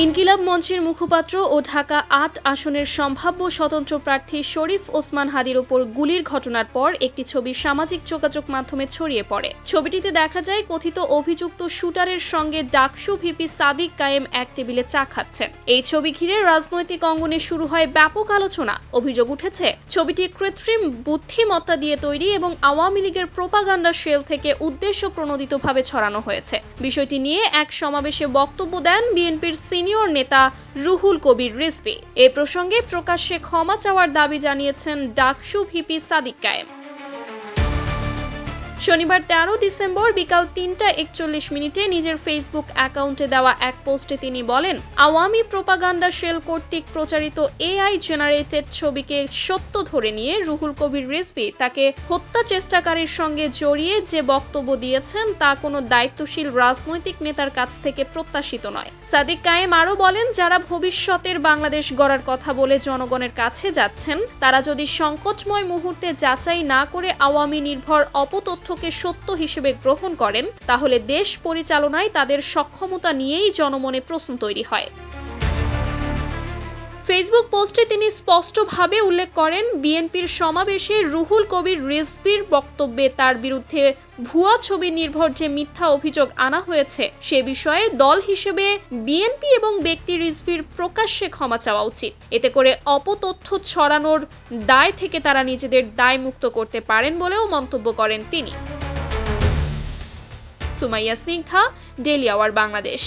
ইনকিলাব মঞ্চের মুখপাত্র ও ঢাকা ৮ আসনের সম্ভাব্য স্বতন্ত্র প্রার্থী শরীফ ওসমান হাদির ওপর গুলির ঘটনার পর একটি ছবি সামাজিক যোগাযোগ মাধ্যমে ছড়িয়ে পড়ে। ছবিটিতে দেখা যায় কথিত অভিযুক্ত শুটারের সঙ্গে ডাকসু ভিপি সাদিক কায়েম এক টেবিলে চা খাচ্ছেন। এই ছবি ঘিরে রাজনৈতিক অঙ্গনে শুরু হয় ব্যাপক আলোচনা। অভিযোগ উঠেছে, ছবিটি কৃত্রিম বুদ্ধিমত্তা দিয়ে তৈরি এবং আওয়ামী লীগের প্রোপাগান্ডা শেল থেকে উদ্দেশ্য প্রণোদিতভাবে ছড়ানো হয়েছে। বিষয়টি নিয়ে এক সমাবেশে বক্তব্য দেন বিএনপির সিনিয়র নেতা রুহুল কবির রিজভী। এ প্রসঙ্গে প্রকাশ্যে ক্ষমা চাওয়ার দাবি জানিয়েছেন ডাকসু ভিপি সাদিক কায়েম। শনিবার ১৩ ডিসেম্বর বিকাল ৩টা ৪১ নিজের ফেসবুক অ্যাকাউন্টে দেওয়া এক পোস্টে তিনি বলেন, আওয়ামী প্রোপাগান্ডা শেল কর্তৃক প্রচারিত এআই জেনারেটেড ছবিকে সত্য ধরে নিয়ে রুহুল কবির রিজভী তাকে হত্যা চেষ্টাকারীর সঙ্গে জড়িয়ে যে বক্তব্য দিয়েছেন তা কোনো দায়িত্বশীল রাজনৈতিক নেতার কাছ থেকে প্রত্যাশিত নয়। সাদিক কায়েম আরও বলেন, যারা ভবিষ্যতের বাংলাদেশ গড়ার কথা বলে জনগণের কাছে যাচ্ছেন, তারা যদি সংকটময় মুহূর্তে যাচাই না করে আওয়ামী নির্ভর অপতথ্য সত্য হিসেবে গ্রহণ করেন, তাহলে দেশ পরিচালনায় তাদের সক্ষমতা নিয়েই জনমনে প্রশ্ন তৈরি হয়। ফেসবুক পোস্টে তিনি স্পষ্টভাবে উল্লেখ করেন, বিএনপির সমাবেশে রুহুল কবির রিজভীর বক্তব্যে তার বিরুদ্ধে ভুয়া ছবি নির্ভর যে মিথ্যা অভিযোগ আনা হয়েছে সে বিষয়ে দল হিসেবে বিএনপি এবং ব্যক্তি রিজভীর প্রকাশ্যে ক্ষমা চাওয়া উচিত। এতে করে অপতথ্য ছড়ানোর দায় থেকে তারা নিজেদের দায় মুক্ত করতে পারেন বলেও মন্তব্য করেন তিনি। Sumaiya Snigdha, daily our Bangladesh.